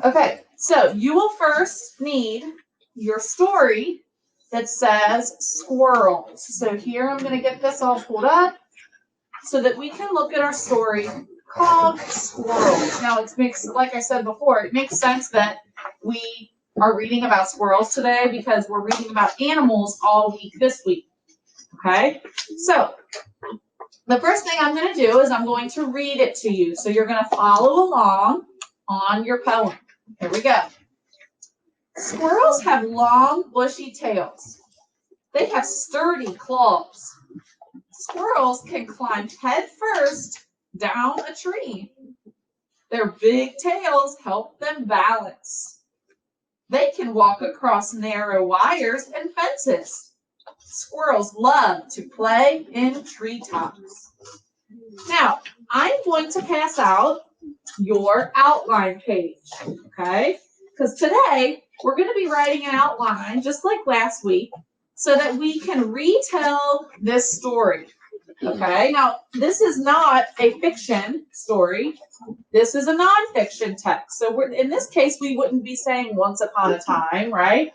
Okay, so you will first need your story that says squirrels. So here I'm going to get this all pulled up so that we can look at our story called Squirrels. Now it makes, like I said before, it makes sense that we are reading about squirrels today because we're reading about animals all week this week. Okay, so the first thing I'm going to do is I'm going to read it to you. So you're going to follow along on your poem. Here we go. Squirrels have long, bushy tails. They have sturdy claws. Squirrels can climb head first down a tree. Their big tails help them balance. They can walk across narrow wires and fences. Squirrels love to play in treetops. Now, I'm going to pass out your outline page, okay? Because today we're going to be writing an outline just like last week so that we can retell this story, okay? Now, this is not a fiction story. This is a nonfiction text. So in this case, we wouldn't be saying once upon a time, right?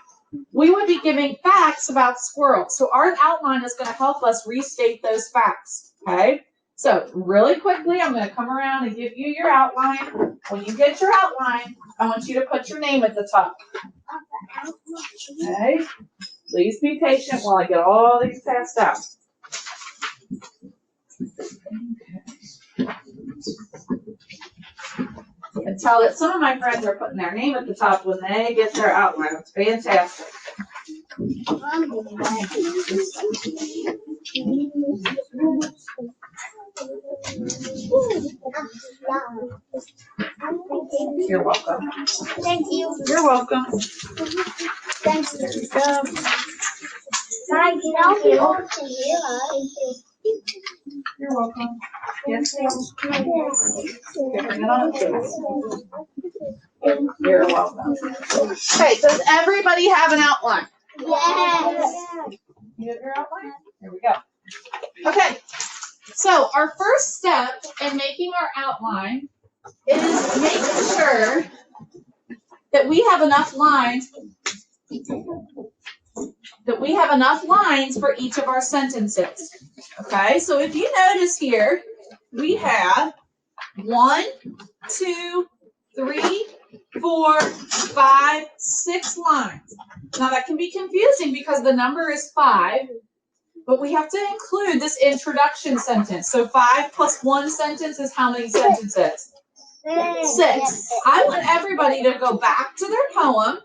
We would be giving facts about squirrels. So our outline is going to help us restate those facts, okay? So really quickly, I'm going to come around and give you your outline. When you get your outline, I want you to put your name at the top. Okay? Please be patient while I get all these passed out. You can tell that some of my friends are putting their name at the top when they get their outline. It's fantastic. You're welcome. Thank you. You're welcome. Thank you. There you go. Thank you. You're welcome. Yes, ma'am. Bring it on, please. You're welcome. Okay, does everybody have an outline? Yes. You have your outline? Here we go. Okay, so our first step in making our outline is making sure that we have enough lines for each of our sentences. Okay, so if you notice here, we have 1, 2, 3, 4, 5, 6 lines. Now that can be confusing because the number is 5, but we have to include this introduction sentence. So 5 plus 1 sentence is how many sentences? 6. I want everybody to go back to their poem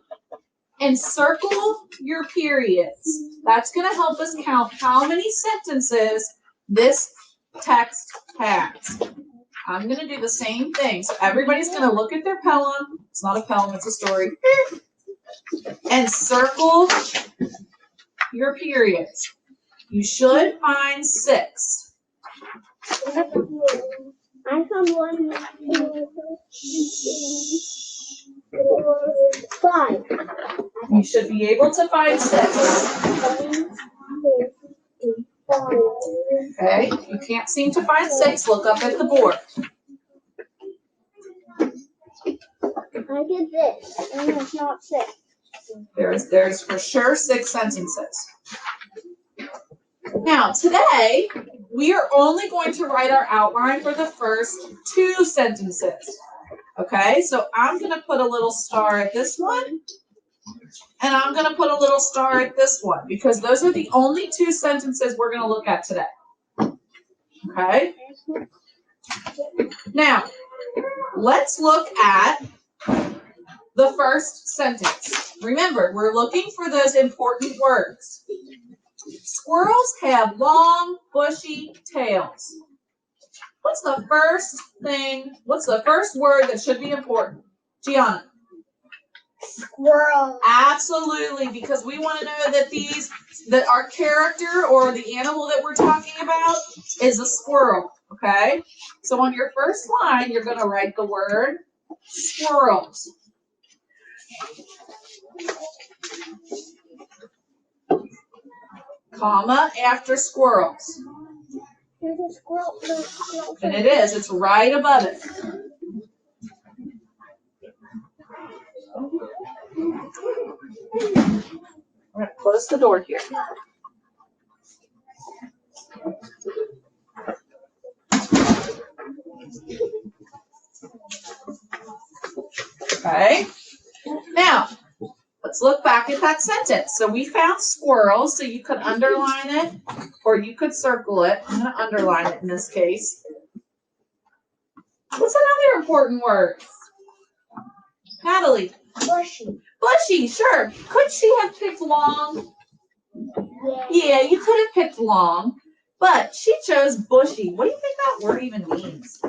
and circle your periods. That's going to help us count how many sentences this text has. I'm going to do the same thing. So everybody's going to look at their poem. It's not a poem, it's a story. And circle your periods. You should find 6. I found 1, 2, 3, 4, 5. You should be able to find 6. Okay, if you can't seem to find 6, look up at the board. I did this, and it's not 6. There's for sure 6 sentences. Now, today, we are only going to write our outline for the first 2 sentences. Okay, so I'm going to put a little star at this one, and I'm going to put a little star at this one, because those are the only 2 sentences we're going to look at today. Okay? Now, let's look at the first sentence. Remember, we're looking for those important words. Squirrels have long, bushy tails. What's the first word that should be important? Gianna? Squirrel. Absolutely, because we want to know that our character or the animal that we're talking about is a squirrel, okay? So on your first line, you're going to write the word squirrels. Comma after squirrels. There's a squirrel. And it is. It's right above it. We're going to close the door here. Okay. Now, let's look back at that sentence. So we found squirrels, so you could underline it or you could circle it. I'm going to underline it in this case. What's another important word? Natalie. Bushy. Bushy, sure. Could she have picked long? Yeah, you could have picked long, but she chose bushy. What do you think that word even means?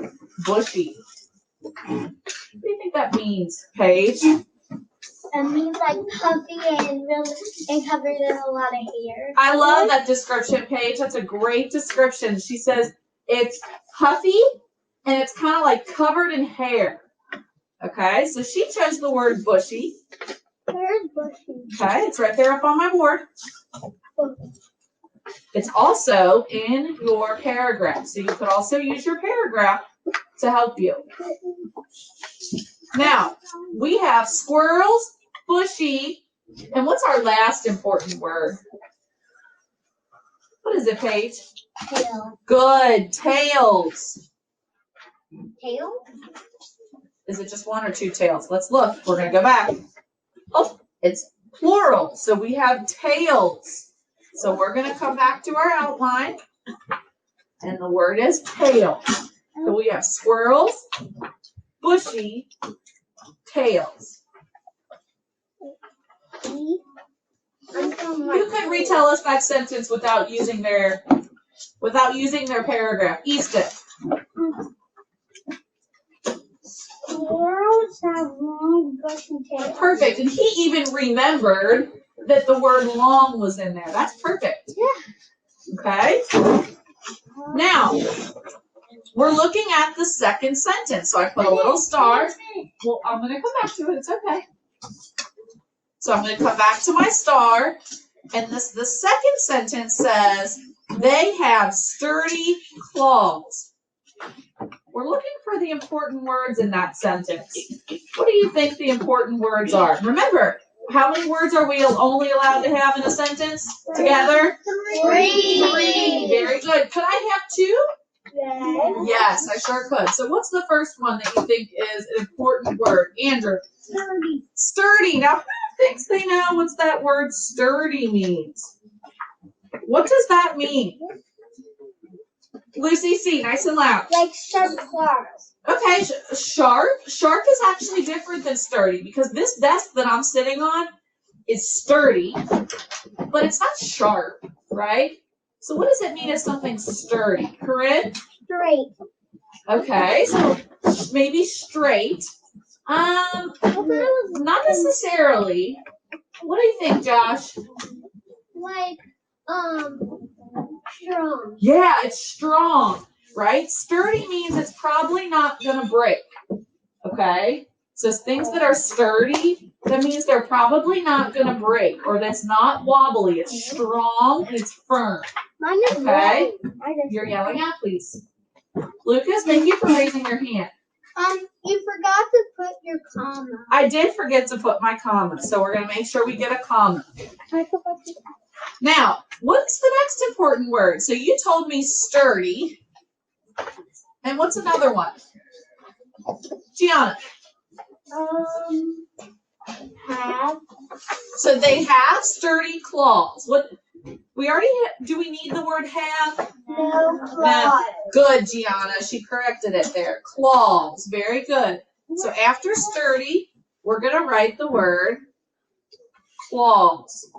Bushy. What do you think that means, Paige? It means like puffy and really and covered in a lot of hair. I love that description, Paige. That's a great description. She says it's puffy and it's kind of like covered in hair. Okay, so she chose the word bushy. Where's bushy? Okay, it's right there up on my board. It's also in your paragraph, so you could also use your paragraph to help you. Now, we have squirrels, bushy, and what's our last important word? What is it, Paige? Tail. Good, tails. Tail? Is it just one or two tails? Let's look. We're going to go back. Oh, it's plural, so we have tails. So we're going to come back to our outline, and the word is tail. So we have squirrels, bushy, tails. You You could retell us that sentence without using their paragraph. Easton. Squirrels have long bushy tails. Perfect. And he even remembered that the word long was in there. That's perfect. Yeah. Okay. Now, we're looking at the second sentence. So I put a little star. Well, I'm going to come back to it. It's okay. So I'm going to come back to my star. And the second sentence says, they have sturdy claws. We're looking for the important words in that sentence. What do you think the important words are? Remember, how many words are we only allowed to have in a sentence together? 3. 3. Very good. Could I have 2? Yes. Yes, I sure could. So what's the first one that you think is an important word? Andrew. Sturdy. Sturdy. Now, who thinks they know what that word sturdy means? What does that mean? Lucy C, nice and loud. Like sharp claws. Okay, sharp. Sharp is actually different than sturdy because this desk that I'm sitting on is sturdy, but it's not sharp, right? So what does it mean if something's sturdy? Corinne? Straight. Okay, so maybe straight. Not necessarily. What do you think, Josh? Like, strong. Yeah, it's strong, right? Sturdy means it's probably not gonna break. Okay? So things that are sturdy, that means they're probably not gonna break, or that's not wobbly. It's strong and it's firm. Mine is Okay? white. You're yelling at, please. Lucas, thank you for raising your hand. You forgot to put your comma. I did forget to put my comma, so we're gonna make sure we get a comma. Now, what's the next important word? So you told me sturdy. And what's another one? Gianna. Have. So they have sturdy claws. What? We already do we need the word have? No claws. Good, Gianna. She corrected it there. Claws. Very good. So after sturdy, we're going to write the word claws.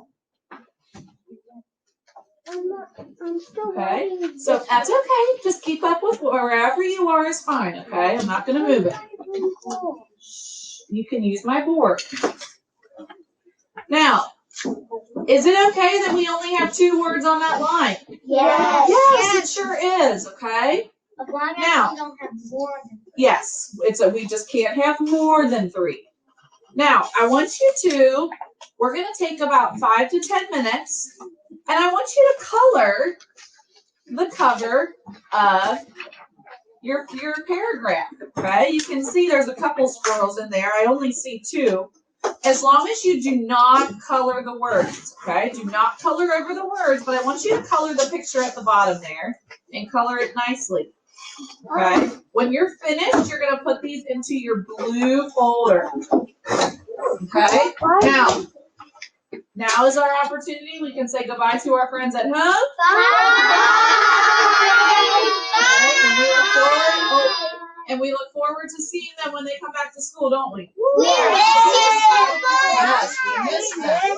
I'm still Okay? writing. So that's okay. Just keep up with wherever you are is fine, okay? I'm not going to move it. You can use my board. Now, is it okay that we only have 2 words on that line? Yes. Yes, it sure is, okay? As long as Now- we don't have more than Yes, we just can't have more than 3. Now, I want you to, we're going to take about 5 to 10 minutes, and I want you to color the cover of your paragraph, okay? You can see there's a couple squirrels in there. I only see 2. as long as you do not color the words, okay? Do not color over the words, but I want you to color the picture at the bottom there and color it nicely, okay? When you're finished, you're gonna put these into your blue folder, okay? Now is our opportunity. We can say goodbye to our friends at home. And we look forward to seeing them when they come back to school, don't we? We miss you so much. Yes, we miss them.